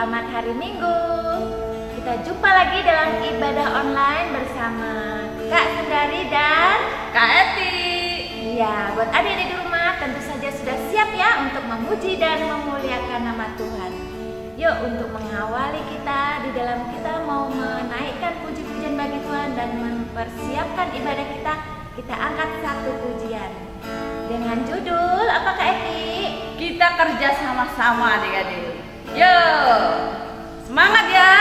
Selamat hari Minggu. Kita jumpa lagi dalam ibadah online bersama Kak Sundari dan Kak Eti. Iya, buat adik-adik di rumah tentu saja sudah siap ya untuk memuji dan memuliakan nama Tuhan. Yuk, untuk mengawali kita di dalam kita mau menaikkan puji-pujian bagi Tuhan dan mempersiapkan ibadah kita angkat satu pujian dengan judul apa Kak Eti? Kita kerja sama-sama adik-adik. Yuk, semangat ya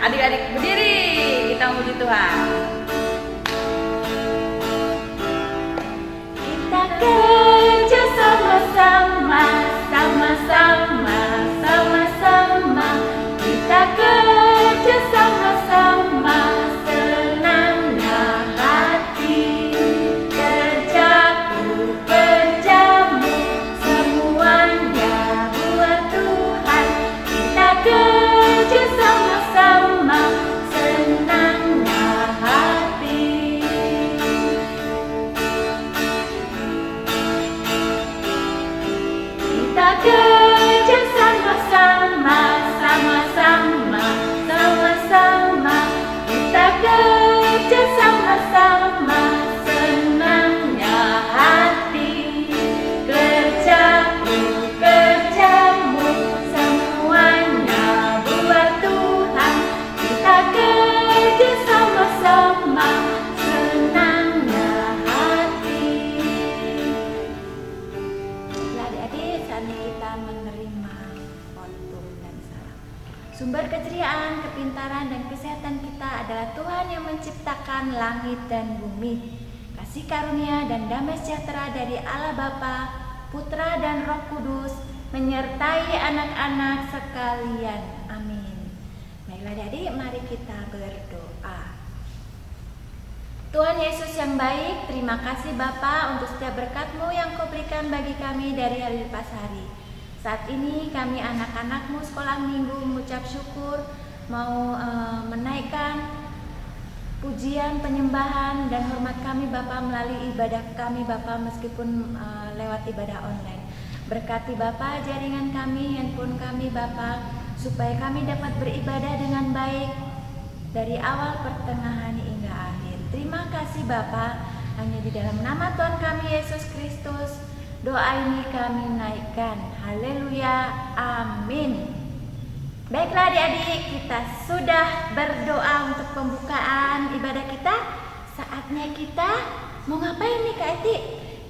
adik-adik, berdiri kita memuji Tuhan. Kita kerja sama-sama, sama-sama, sama-sama. Kita kerja sama-sama, senangnya hati. Kerjaku, kerjamu, semuanya buat Tuhan. Kita kerja sama-sama, senangnya hati. Kita kerja sama-sama, sama-sama, sama-sama. Kita kerja sama-sama, senangnya hati. Kerjaku, kerjamu, semuanya buat Tuhan. Kita kerja sama-sama, senangnya hati. Adik-adik, saatnya kita menerima khotbah dan salam. Sumber keceriaan, kepintaran, dan kesehatan kita adalah Tuhan yang menciptakan langit dan bumi. Kasih karunia dan damai sejahtera dari Allah Bapa, Putra, dan Roh Kudus menyertai anak-anak sekalian. Amin. Baiklah adik-adik, mari kita berdoa. Tuhan Yesus yang baik, terima kasih Bapa untuk setiap berkat-Mu yang Kau berikan bagi kami dari hari lepas hari. Saat ini kami anak-anak-Mu sekolah minggu mengucap syukur, mau menaikkan pujian, penyembahan, dan hormat kami Bapa melalui ibadah kami Bapa meskipun lewat ibadah online. Berkati Bapa jaringan kami, handphone kami Bapa, supaya kami dapat beribadah dengan baik dari awal, pertengahan, hingga akhir. Terima kasih Bapa, hanya di dalam nama Tuhan kami Yesus Kristus doa ini kami naikkan. Haleluya, amin. Baiklah adik-adik, kita sudah berdoa untuk pembukaan ibadah kita. Saatnya kita mau ngapain nih Kak Eti?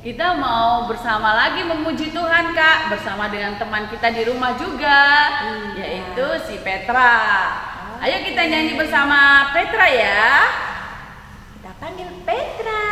Kita mau bersama lagi memuji Tuhan Kak, bersama dengan teman kita di rumah juga, yaitu si Petra. Ayo kita nyanyi bersama Petra ya. Kita panggil Petra.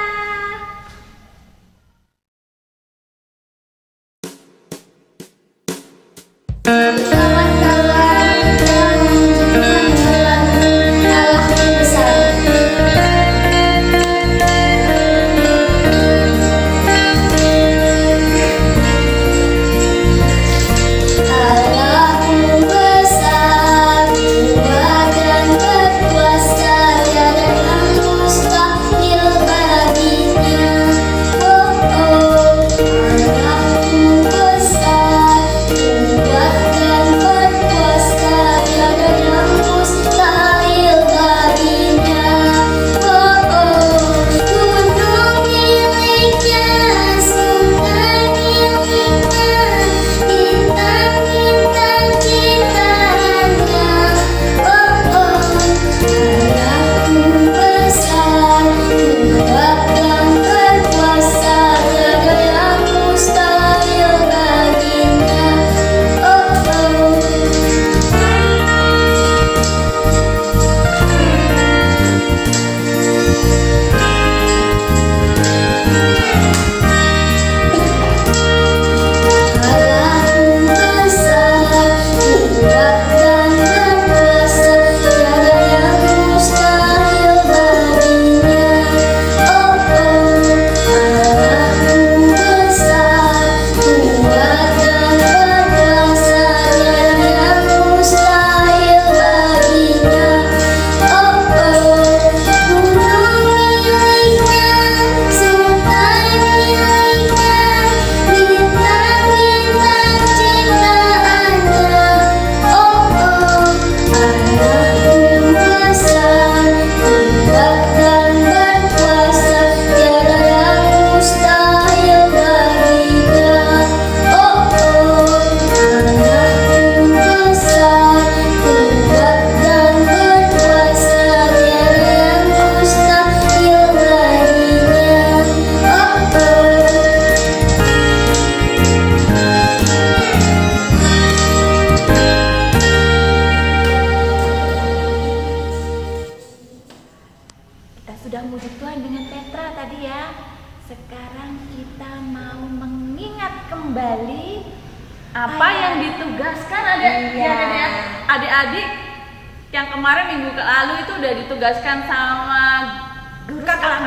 Kuatkan apa yang ditugaskan adik-adik yang kemarin minggu lalu itu udah ditugaskan sama guru kakak.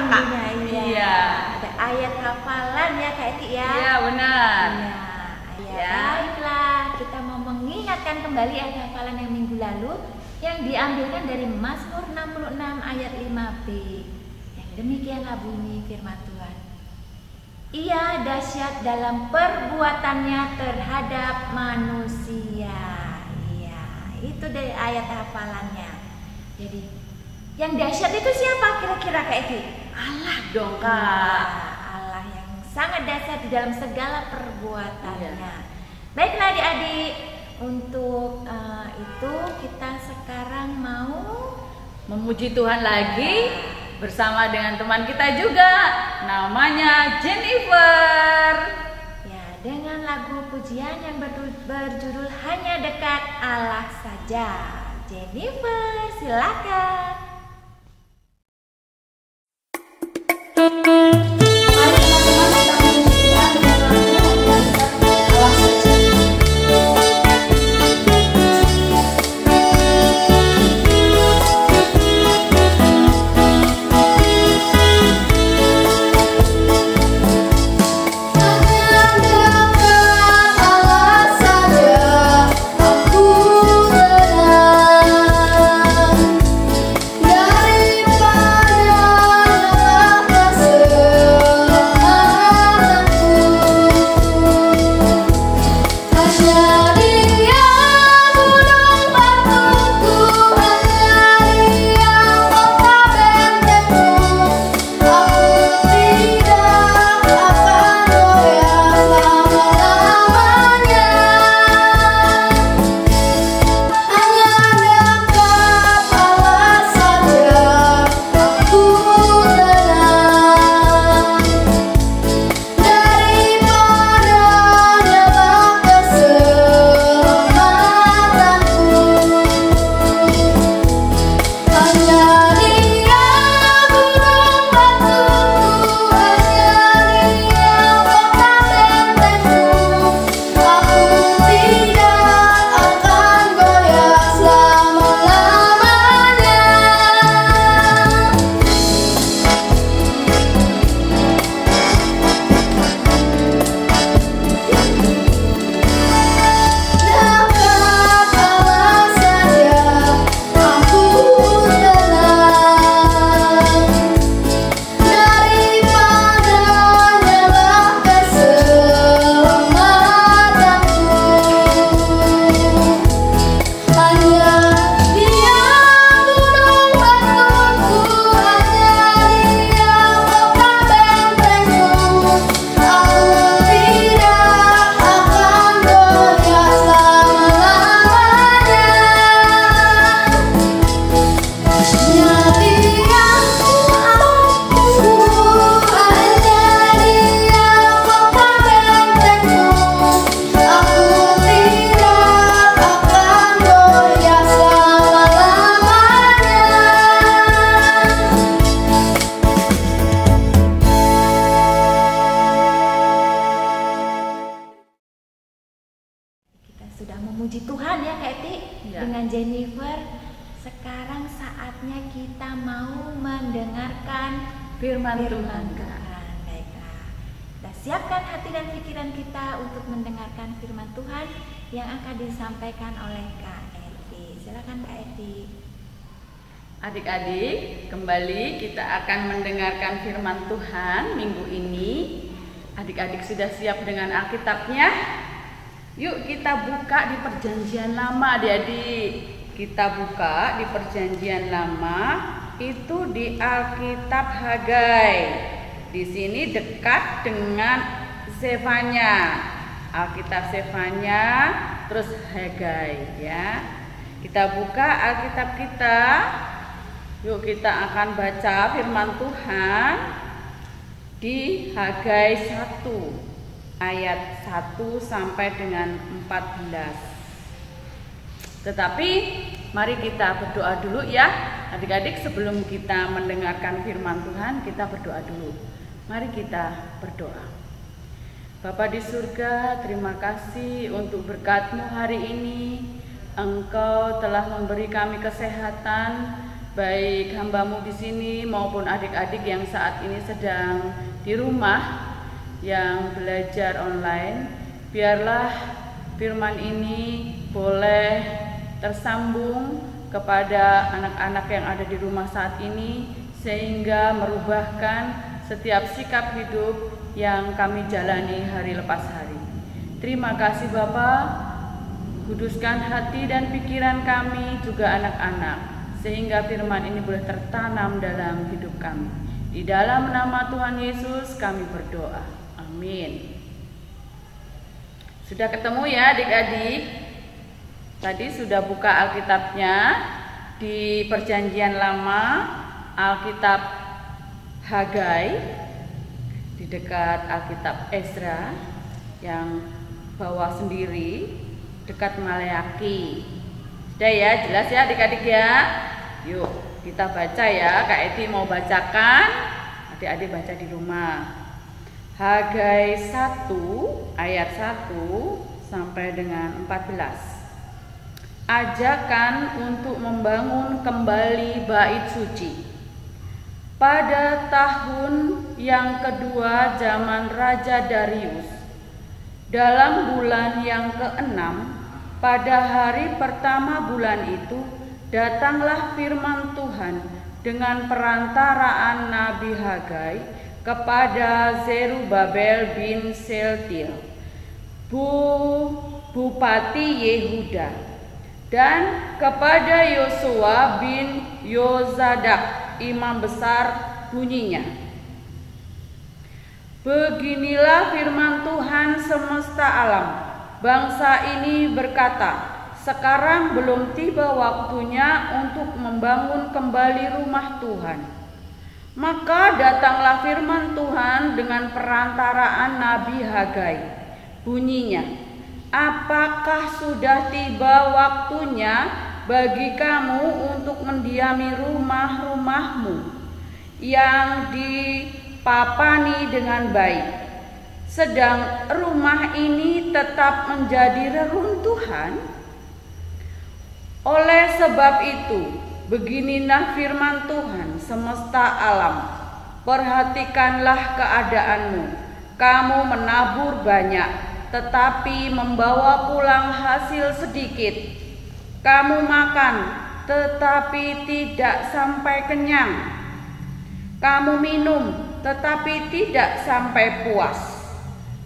Iya. Ada ayat hafalan ya Kak Eti ya. Iya benar. Ya. Baiklah, kita mau mengingatkan kembali ayat hafalan yang minggu lalu yang diambilkan dari Mazmur 66 ayat 5b. Yang demikianlah bunyi firman Tuhan. Ia dahsyat dalam perbuatannya terhadap manusia. Iya, itu dari ayat hafalannya. Jadi, yang dahsyat itu siapa kira-kira Kak Edi? Allah dong Kak. Allah yang sangat dahsyat di dalam segala perbuatannya. Baiklah adik-adik, untuk itu kita sekarang mau memuji Tuhan lagi bersama dengan teman kita juga, namanya Jennifer. Ya, dengan lagu pujian yang berjudul Hanya Dekat Allah Saja. Jennifer, silakan. Memuji Tuhan ya Kak Eti dengan Jennifer. Sekarang saatnya kita mau mendengarkan firman Tuhan. Baiklah, kita siapkan hati dan pikiran kita untuk mendengarkan firman Tuhan yang akan disampaikan oleh Kak Eti. Silakan Kak Eti. Adik-adik, kembali kita akan mendengarkan firman Tuhan minggu ini. Adik-adik sudah siap dengan Alkitabnya? Yuk kita buka di Perjanjian Lama, adik-adik. Kita buka di Perjanjian Lama itu di Alkitab Hagai. Di sini dekat dengan Zefanya. Alkitab Zefanya, terus Hagai ya. Kita buka Alkitab kita. Yuk kita akan baca firman Tuhan di Hagai 1 ayat 1 sampai dengan 14. Tetapi mari kita berdoa dulu ya. Adik-adik, sebelum kita mendengarkan firman Tuhan, kita berdoa dulu. Mari kita berdoa. Bapa di surga, terima kasih untuk berkat-Mu hari ini. Engkau telah memberi kami kesehatan, baik hamba-Mu di sini maupun adik-adik yang saat ini sedang di rumah yang belajar online. Biarlah firman ini boleh tersambung kepada anak-anak yang ada di rumah saat ini, sehingga merubahkan setiap sikap hidup yang kami jalani hari lepas hari. Terima kasih Bapa. Kuduskan hati dan pikiran kami juga anak-anak, sehingga firman ini boleh tertanam dalam hidup kami. Di dalam nama Tuhan Yesus kami berdoa. Amin. Sudah ketemu ya adik-adik? Tadi sudah buka Alkitabnya di Perjanjian Lama, Alkitab Hagai, di dekat Alkitab Ezra yang bawah sendiri, dekat Maleaki. Sudah ya, jelas ya adik-adik ya? Yuk kita baca ya, Kak Eti mau bacakan, adik-adik baca di rumah. Hagai 1 ayat 1 sampai dengan 14. Ajakan untuk membangun kembali bait suci. Pada tahun yang kedua zaman Raja Darius, dalam bulan yang ke-6, pada hari pertama bulan itu, datanglah firman Tuhan dengan perantaraan Nabi Hagai kepada Zerubabel bin Shealtiel, Bupati Yehuda, dan kepada Yosua bin Yozadak, imam besar, bunyinya. Beginilah firman Tuhan semesta alam. Bangsa ini berkata, sekarang belum tiba waktunya untuk membangun kembali rumah Tuhan. Maka datanglah firman Tuhan dengan perantaraan Nabi Hagai. Bunyinya, apakah sudah tiba waktunya bagi kamu untuk mendiami rumah-rumahmu yang dipapani dengan baik, sedang rumah ini tetap menjadi reruntuhan? Oleh sebab itu, beginilah firman Tuhan semesta alam, perhatikanlah keadaanmu. Kamu menabur banyak, tetapi membawa pulang hasil sedikit. Kamu makan, tetapi tidak sampai kenyang. Kamu minum, tetapi tidak sampai puas.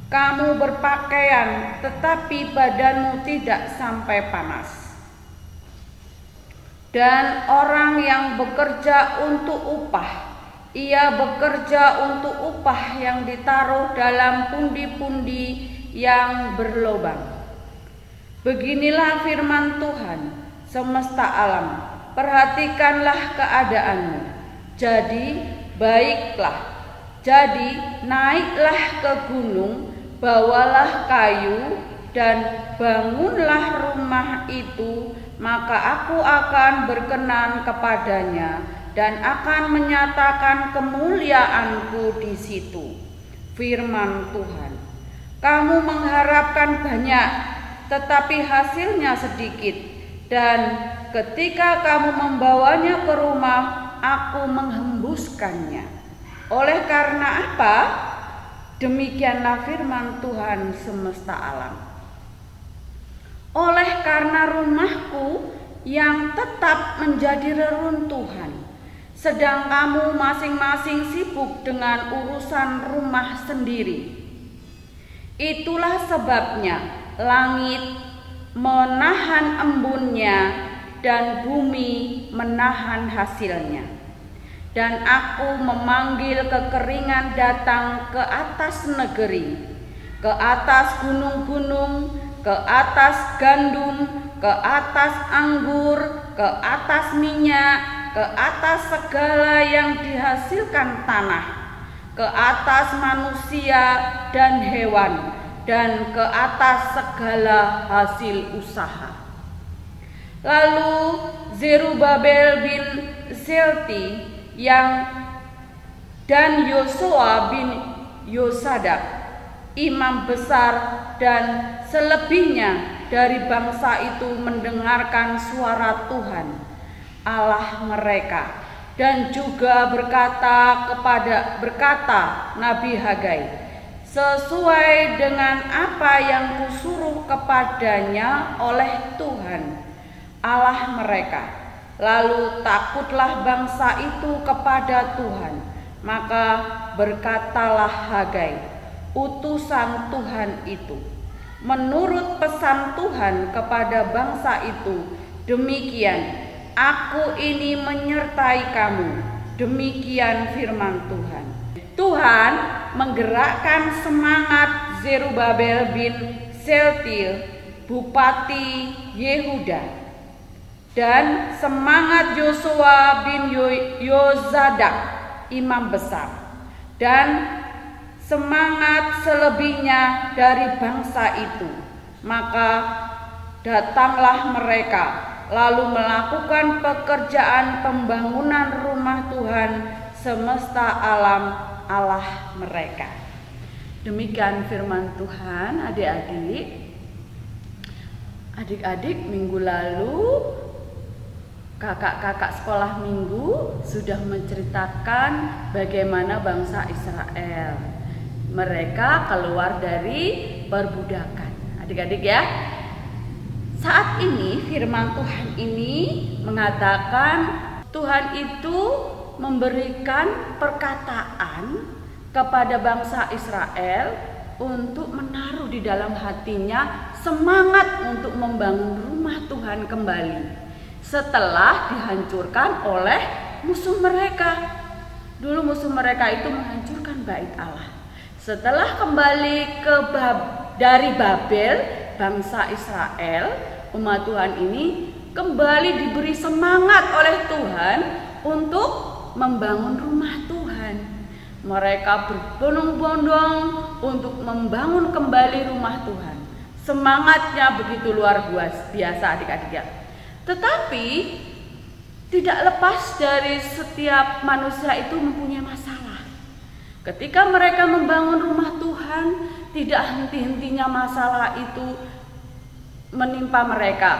Kamu berpakaian, tetapi badanmu tidak sampai panas. Dan orang yang bekerja untuk upah, ia bekerja untuk upah yang ditaruh dalam pundi-pundi yang berlobang. Beginilah firman Tuhan semesta alam, perhatikanlah keadaanmu. Jadi baiklah, jadi naiklah ke gunung, bawalah kayu dan bangunlah rumah itu, maka aku akan berkenan kepadanya dan akan menyatakan kemuliaanku di situ. Firman Tuhan. Kamu mengharapkan banyak, tetapi hasilnya sedikit, dan ketika kamu membawanya ke rumah, aku menghembuskannya. Oleh karena apa? Demikianlah firman Tuhan semesta alam. Oleh karena rumahku yang tetap menjadi reruntuhan, sedang kamu masing-masing sibuk dengan urusan rumah sendiri. Itulah sebabnya langit menahan embunnya dan bumi menahan hasilnya. Dan aku memanggil kekeringan datang ke atas negeri, ke atas gunung-gunung, ke atas gandum, ke atas anggur, ke atas minyak, ke atas segala yang dihasilkan tanah, ke atas manusia dan hewan, dan ke atas segala hasil usaha. Lalu Zerubabel bin Shealtiel dan Yosua bin Yozadak imam besar dan selebihnya dari bangsa itu mendengarkan suara Tuhan Allah mereka, dan juga berkata Nabi Hagai, sesuai dengan apa yang kusuruh kepadanya oleh Tuhan Allah mereka. Lalu takutlah bangsa itu kepada Tuhan. Maka berkatalah Hagai, utusan Tuhan itu, menurut pesan Tuhan kepada bangsa itu, demikian, aku ini menyertai kamu. Demikian firman Tuhan. Tuhan menggerakkan semangat Zerubabel bin Shealtiel, Bupati Yehuda, dan semangat Yosua bin Yozadak, imam besar, dan semangat selebihnya dari bangsa itu. Maka datanglah mereka lalu melakukan pekerjaan pembangunan rumah Tuhan semesta alam Allah mereka. Demikian firman Tuhan. Adik-adik, minggu lalu kakak-kakak sekolah minggu sudah menceritakan bagaimana bangsa Israel mereka keluar dari perbudakan. Adik-adik ya, saat ini firman Tuhan ini mengatakan Tuhan itu memberikan perkataan kepada bangsa Israel untuk menaruh di dalam hatinya semangat untuk membangun rumah Tuhan kembali setelah dihancurkan oleh musuh mereka. Dulu musuh mereka itu menghancurkan bait Allah. Setelah kembali dari Babel, bangsa Israel, umat Tuhan ini kembali diberi semangat oleh Tuhan untuk membangun rumah Tuhan. Mereka berbondong-bondong untuk membangun kembali rumah Tuhan. Semangatnya begitu luar biasa adik-adik ya. Tetapi tidak lepas dari setiap manusia itu mempunyai masalah. Ketika mereka membangun rumah Tuhan, tidak henti-hentinya masalah itu menimpa mereka.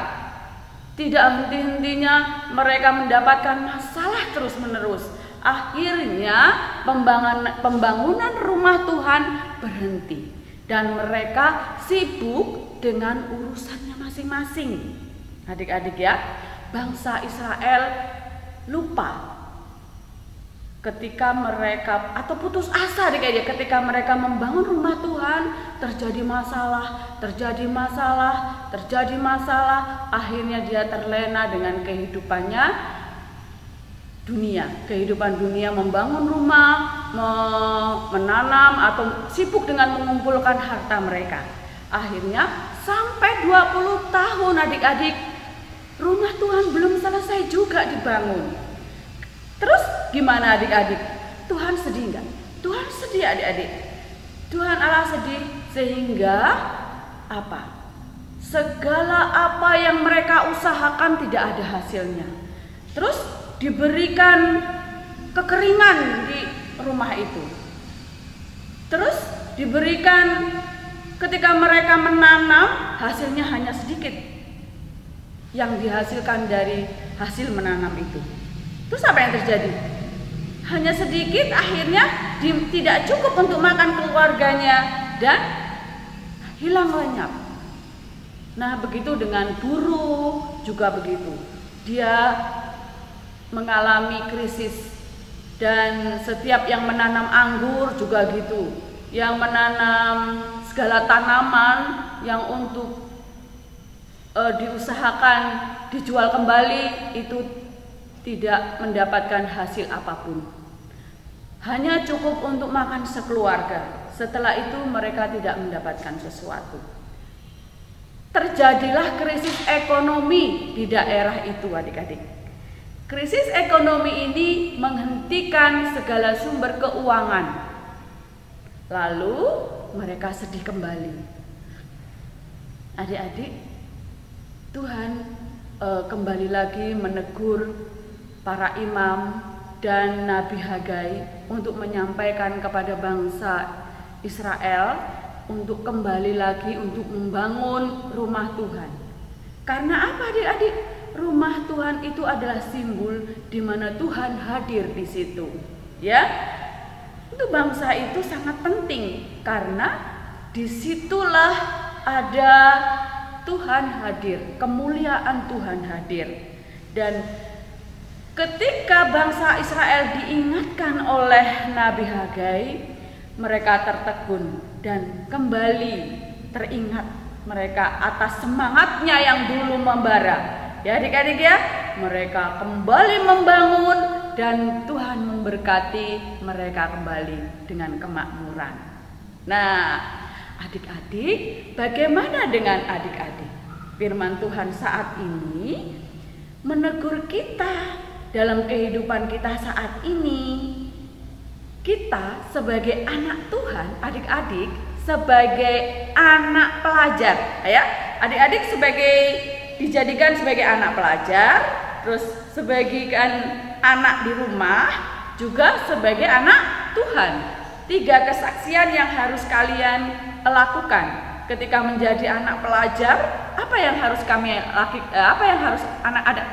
Tidak henti-hentinya mereka mendapatkan masalah terus-menerus. Akhirnya pembangunan rumah Tuhan berhenti dan mereka sibuk dengan urusannya masing-masing. Adik-adik ya, bangsa Israel lupa ketika mereka atau putus asa adik-adik, ketika mereka membangun rumah Tuhan terjadi masalah, akhirnya dia terlena dengan kehidupan dunia, membangun rumah, menanam atau sibuk dengan mengumpulkan harta mereka. Akhirnya sampai 20 tahun adik-adik, rumah Tuhan belum selesai juga dibangun. Terus gimana adik-adik? Tuhan sedih enggak? Tuhan sedih adik-adik. Tuhan Allah sedih sehingga apa? Segala apa yang mereka usahakan tidak ada hasilnya. Terus diberikan kekeringan di rumah itu. Terus diberikan ketika mereka menanam, hasilnya hanya sedikit yang dihasilkan dari hasil menanam itu. Terus apa yang terjadi? Hanya sedikit, akhirnya tidak cukup untuk makan keluarganya dan hilang lenyap. Nah, begitu dengan buruh juga begitu. Dia mengalami krisis, dan setiap yang menanam anggur juga gitu. Yang menanam segala tanaman yang untuk diusahakan dijual kembali itu tidak mendapatkan hasil apapun. Hanya cukup untuk makan sekeluarga. Setelah itu mereka tidak mendapatkan sesuatu. Terjadilah krisis ekonomi di daerah itu adik-adik. Krisis ekonomi ini menghentikan segala sumber keuangan. Lalu mereka sedih kembali. Adik-adik, Tuhan kembali lagi menegur para imam dan Nabi Hagai untuk menyampaikan kepada bangsa Israel untuk kembali lagi untuk membangun rumah Tuhan. Karena apa adik-adik? Rumah Tuhan itu adalah simbol di mana Tuhan hadir di situ. Ya, untuk bangsa itu sangat penting karena disitulah ada Tuhan hadir, kemuliaan Tuhan hadir. Dan ketika bangsa Israel diingatkan oleh Nabi Hagai, mereka tertegun dan kembali teringat mereka atas semangatnya yang dulu membara. Ya adik-adik ya, mereka kembali membangun dan Tuhan memberkati mereka kembali dengan kemakmuran. Nah, adik-adik, bagaimana dengan adik-adik? Firman Tuhan saat ini menegur kita dalam kehidupan kita saat ini. Kita sebagai anak Tuhan, adik-adik, sebagai anak pelajar, ya, adik-adik dijadikan sebagai anak pelajar, terus sebagai anak di rumah, juga sebagai anak Tuhan. 3 kesaksian yang harus kalian lakukan ketika menjadi anak pelajar. Apa yang harus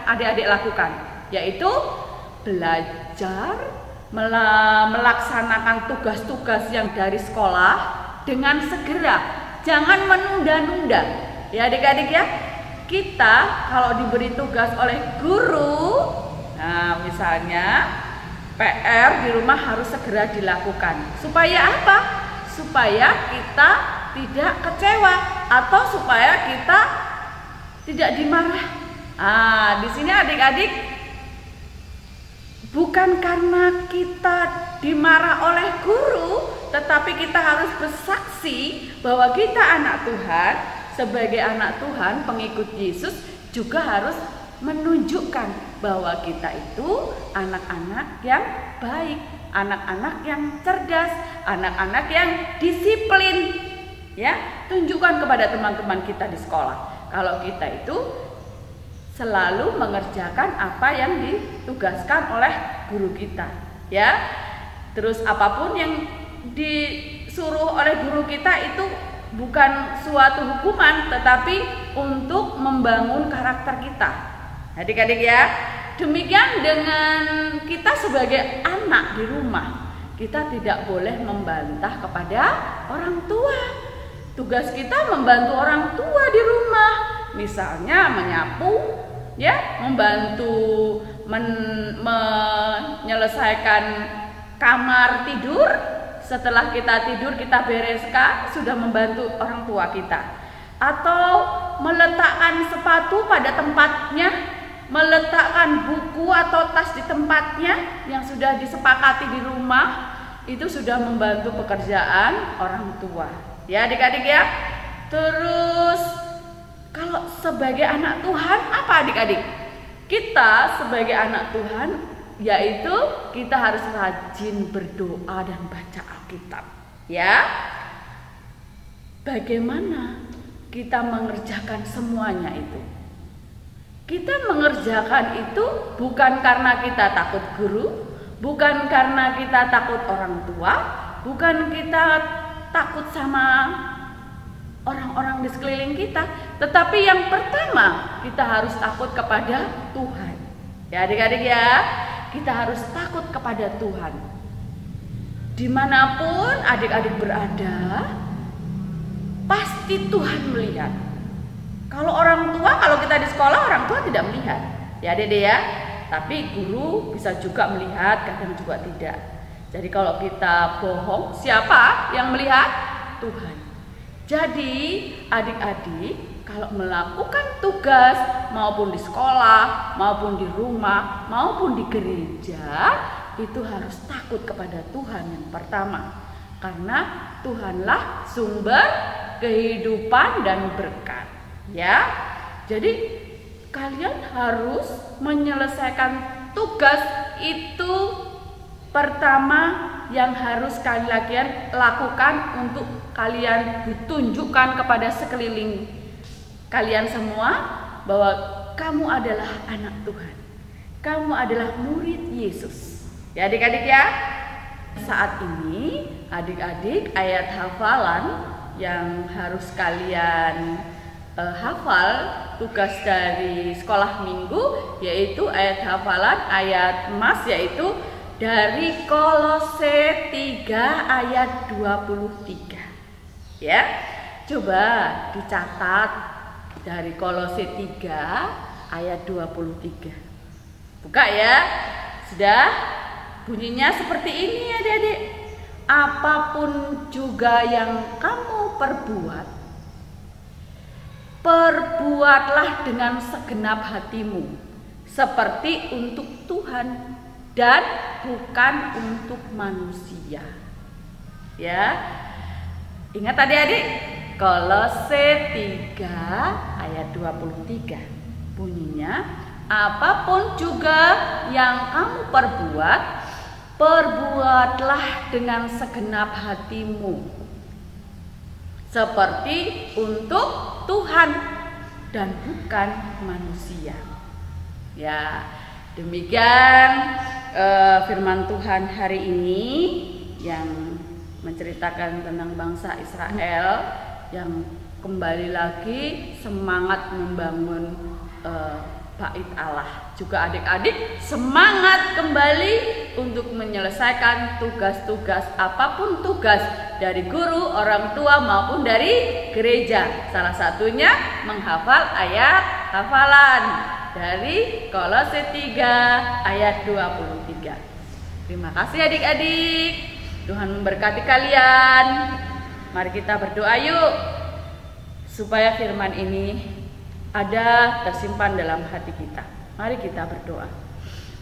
adik-adik lakukan? Yaitu belajar, melaksanakan tugas-tugas yang dari sekolah dengan segera, jangan menunda-nunda. Ya adik-adik ya, kita kalau diberi tugas oleh guru, nah misalnya PR di rumah harus segera dilakukan. Supaya apa? Supaya kita tidak kecewa atau supaya kita tidak dimarah. Di sini adik-adik, bukan karena kita dimarah oleh guru, tetapi kita harus bersaksi bahwa kita anak Tuhan. Sebagai anak Tuhan, pengikut Yesus juga harus menunjukkan bahwa kita itu anak-anak yang baik, anak-anak yang cerdas, anak-anak yang disiplin. Ya, tunjukkan kepada teman-teman kita di sekolah kalau kita itu selalu mengerjakan apa yang ditugaskan oleh guru kita. Ya, terus apapun yang disuruh oleh guru kita itu bukan suatu hukuman, tetapi untuk membangun karakter kita. Adik-adik ya, demikian dengan kita sebagai anak di rumah. Kita tidak boleh membantah kepada orang tua. Tugas kita membantu orang tua di rumah. Misalnya menyapu, ya, membantu menyelesaikan kamar tidur. Setelah kita tidur, kita bereskan, sudah membantu orang tua kita. Atau meletakkan sepatu pada tempatnya, meletakkan buku atau tas di tempatnya yang sudah disepakati di rumah, itu sudah membantu pekerjaan orang tua. Ya adik-adik ya. Terus kalau sebagai anak Tuhan, apa adik-adik? Kita sebagai anak Tuhan, yaitu kita harus rajin berdoa dan baca Alkitab. Ya, bagaimana kita mengerjakan semuanya itu? Kita mengerjakan itu bukan karena kita takut guru, bukan karena kita takut orang tua, bukan kita takut sama orang-orang di sekeliling kita, tetapi yang pertama kita harus takut kepada Tuhan. Ya adik-adik ya, kita harus takut kepada Tuhan. Dimanapun adik-adik berada, pasti Tuhan melihat. Kalau orang tua, kalau kita di sekolah, orang tua tidak melihat. Ya adik-adik ya, tapi guru bisa juga melihat, kadang juga tidak. Jadi kalau kita bohong, siapa yang melihat? Tuhan. Jadi adik-adik kalau melakukan tugas maupun di sekolah, maupun di rumah, maupun di gereja, itu harus takut kepada Tuhan yang pertama. Karena Tuhanlah sumber kehidupan dan berkat. Ya, jadi kalian harus menyelesaikan tugas itu pertama yang harus kalian lakukan untuk kalian ditunjukkan kepada sekeliling kalian semua bahwa kamu adalah anak Tuhan. Kamu adalah murid Yesus. Ya adik-adik ya. Saat ini adik-adik ayat hafalan yang harus kalian hafal, tugas dari sekolah minggu, yaitu ayat hafalan, ayat emas, yaitu dari Kolose 3 ayat 23. Ya, coba dicatat dari Kolose 3 ayat 23. Buka ya. Sudah? Bunyinya seperti ini adik-adik. Apapun juga yang kamu perbuatlah dengan segenap hatimu, seperti untuk Tuhan dan bukan untuk manusia. Ya. Ingat adik-adik, Kolose 3 ayat 23. Bunyinya, apapun juga yang kamu perbuatlah dengan segenap hatimu, seperti untuk Tuhan dan bukan manusia. Ya, demikian firman Tuhan hari ini yang menceritakan tentang bangsa Israel yang kembali lagi semangat membangun bait Allah. Juga adik-adik semangat kembali untuk menyelesaikan tugas-tugas, apapun tugas dari guru, orang tua maupun dari gereja. Salah satunya menghafal ayat hafalan dari Kolose 3 ayat 23. Terima kasih adik-adik. Tuhan memberkati kalian. Mari kita berdoa yuk, supaya firman ini ada tersimpan dalam hati kita. Mari kita berdoa.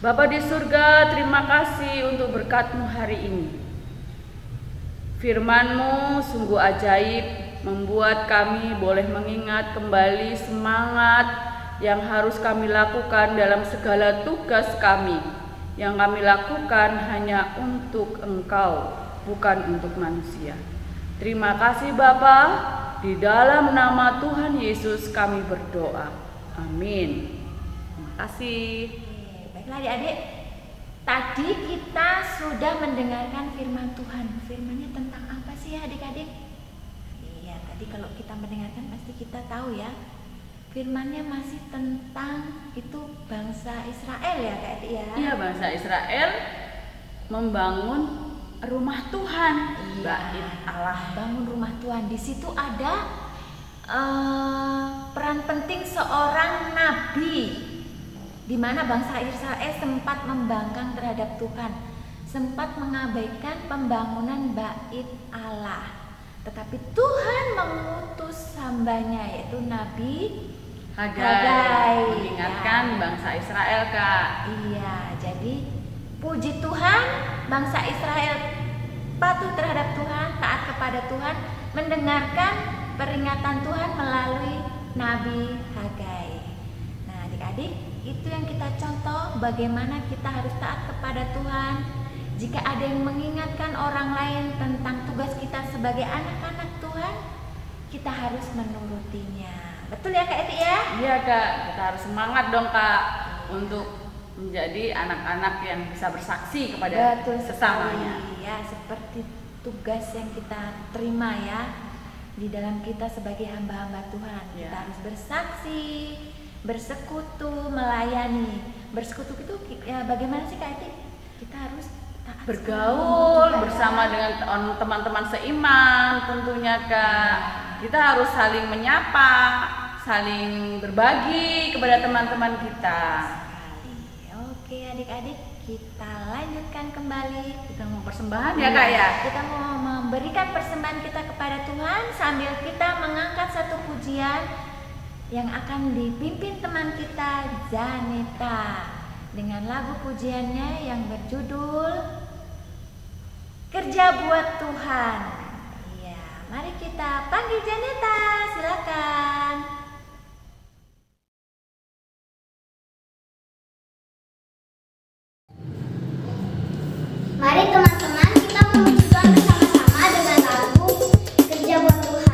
Bapa di surga, terima kasih untuk berkat-Mu hari ini. Firman-Mu sungguh ajaib, membuat kami boleh mengingat kembali semangat yang harus kami lakukan dalam segala tugas kami. Yang kami lakukan hanya untuk Engkau, bukan untuk manusia. Terima kasih Bapa. Di dalam nama Tuhan Yesus kami berdoa. Amin. Terima kasih. Baiklah adik-adik, tadi kita sudah mendengarkan firman Tuhan. Firmannya tentang apa sih ya adik-adik? Iya, tadi kalau kita mendengarkan pasti kita tahu ya. Firmannya masih tentang itu bangsa Israel ya Kak Edi ya? Iya, bangsa Israel membangun rumah Tuhan, bait Allah. Bangun rumah Tuhan. Di situ ada peran penting seorang nabi, di mana bangsa Israel sempat membangkang terhadap Tuhan, sempat mengabaikan pembangunan bait Allah. Tetapi Tuhan mengutus hambanya, yaitu Nabi Hagai, mengingatkan bangsa Israel, Kak. Iya, jadi puji Tuhan, bangsa Israel patuh terhadap Tuhan, taat kepada Tuhan, mendengarkan peringatan Tuhan melalui Nabi Hagai. Nah adik-adik, itu yang kita contoh bagaimana kita harus taat kepada Tuhan. Jika ada yang mengingatkan orang lain tentang tugas kita sebagai anak-anak Tuhan, kita harus menurutinya. Betul ya Kak Eti ya? Iya Kak, kita harus semangat dong Kak untuk menjadi anak-anak yang bisa bersaksi kepada sesamanya. Ya, seperti tugas yang kita terima ya di dalam kita sebagai hamba-hamba Tuhan. Ya. Kita harus bersaksi, bersekutu, melayani. Bersekutu itu ya, bagaimana sih Kak Eti? Kita harus taat bergaul bersama dengan teman-teman seiman tentunya Kak. Kita harus saling menyapa, saling berbagi kepada teman-teman kita. Oke adik-adik, kita lanjutkan kembali. Kita mau persembahan ya Kak ya? Kita mau memberikan persembahan kita kepada Tuhan sambil kita mengangkat satu pujian yang akan dipimpin teman kita Janeta dengan lagu pujiannya yang berjudul Kerja Buat Tuhan. Iya, mari kita panggil Janeta, silakan. Mari teman-teman kita memuji Tuhan bersama-sama dengan lagu Kerja Buat Tuhan.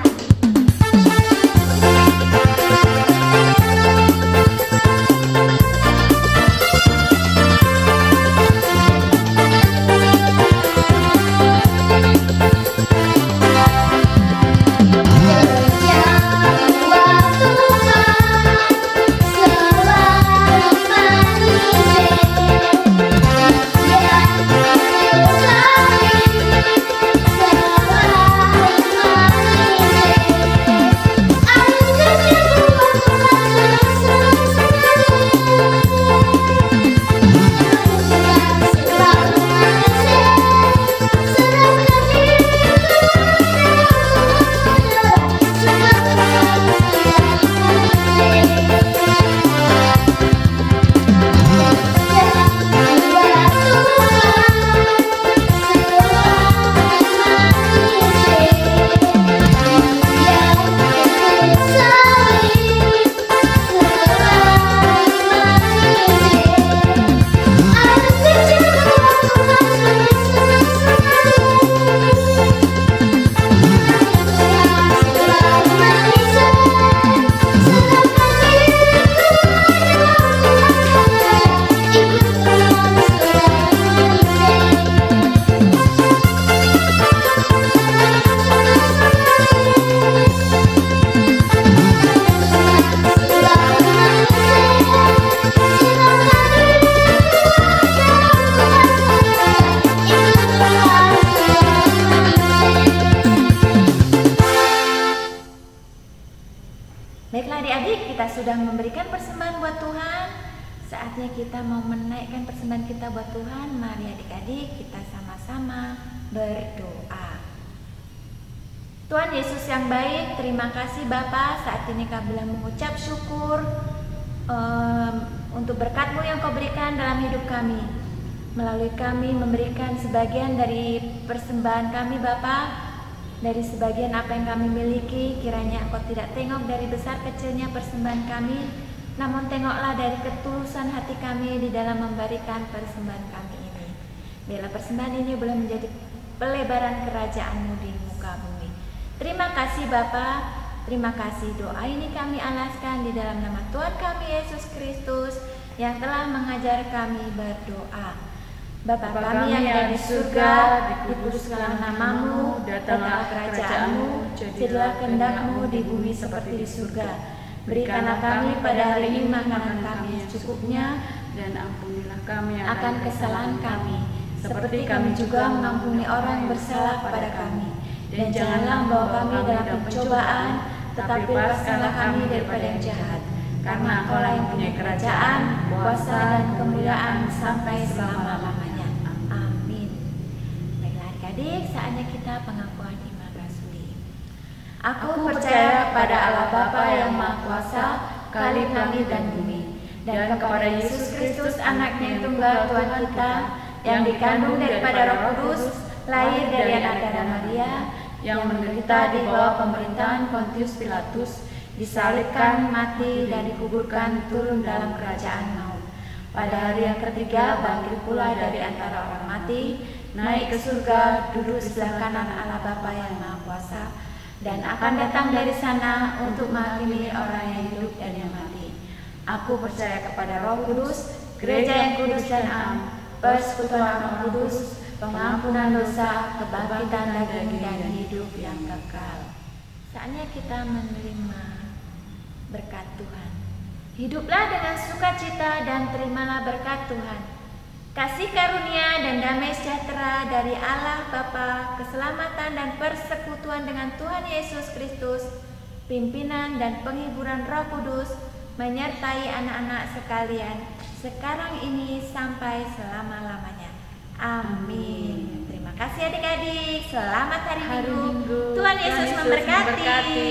sedang memberikan persembahan buat Tuhan, saatnya kita mau menaikkan persembahan kita buat Tuhan. Mari adik-adik kita sama-sama berdoa. Tuhan Yesus yang baik, terima kasih Bapa. Saat ini kami mengucap syukur untuk berkat-Mu yang Kau berikan dalam hidup kami. Melalui kami memberikan sebagian dari persembahan kami Bapa, dari sebagian apa yang kami miliki. Kiranya Engkau tidak tengok dari besar kecilnya persembahan kami, namun tengoklah dari ketulusan hati kami di dalam memberikan persembahan kami ini. Biarlah persembahan ini boleh menjadi pelebaran kerajaan-Mu di muka bumi. Terima kasih Bapa, terima kasih. Doa ini kami alaskan di dalam nama Tuhan kami Yesus Kristus yang telah mengajar kami berdoa. Bapa kami yang ada di surga, dikuduskanlah nama-Mu, datanglah kerajaan-Mu, jadilah kehendak-Mu di bumi seperti di surga. Berikanlah kami pada hari ini makanan kami yang secukupnya, dan ampunilah kami akan kesalahan kami, seperti kami juga mengampuni orang yang bersalah kepada kami. Dan janganlah membawa kami dalam pencobaan, tetapi lepaskanlah kami daripada yang jahat. Karena Engkau lah yang punya kerajaan, kuasa dan kemuliaan sampai selama-lamanya. Amin. Baiklah adik-adik, saatnya kita pengakuan iman rasuli. Aku percaya pada Allah Bapa yang Maha Kuasa, Khalik langit dan bumi, dan kepada Yesus Kristus anaknya yang tunggal Tuhan kita, yang dikandung daripada Roh Kudus, lahir dari anak darah Maria, yang menderita di bawah pemerintahan Pontius Pilatus, disalibkan, mati, dan dikuburkan, turun dalam kerajaan maut. Pada hari yang ketiga bangkit pula dari antara orang mati, naik ke surga, duduk di sebelah kanan Allah Bapa yang Maha Kuasa, dan akan datang dari sana untuk menghakimi orang yang hidup dan yang mati. Aku percaya kepada Roh Kudus, gereja yang kudus dan am, persekutuan Roh Kudus, pengampunan dosa, kebangkitan daging dan hidup yang kekal. Saatnya kita menerima berkat Tuhan. Hiduplah dengan sukacita dan terimalah berkat Tuhan. Kasih karunia dan damai sejahtera dari Allah Bapa, keselamatan dan persekutuan dengan Tuhan Yesus Kristus, pimpinan dan penghiburan Roh Kudus menyertai anak-anak sekalian sekarang ini sampai selama-lamanya. Amin. Terima kasih adik-adik. Selamat hari Minggu. Tuhan Yesus memberkati.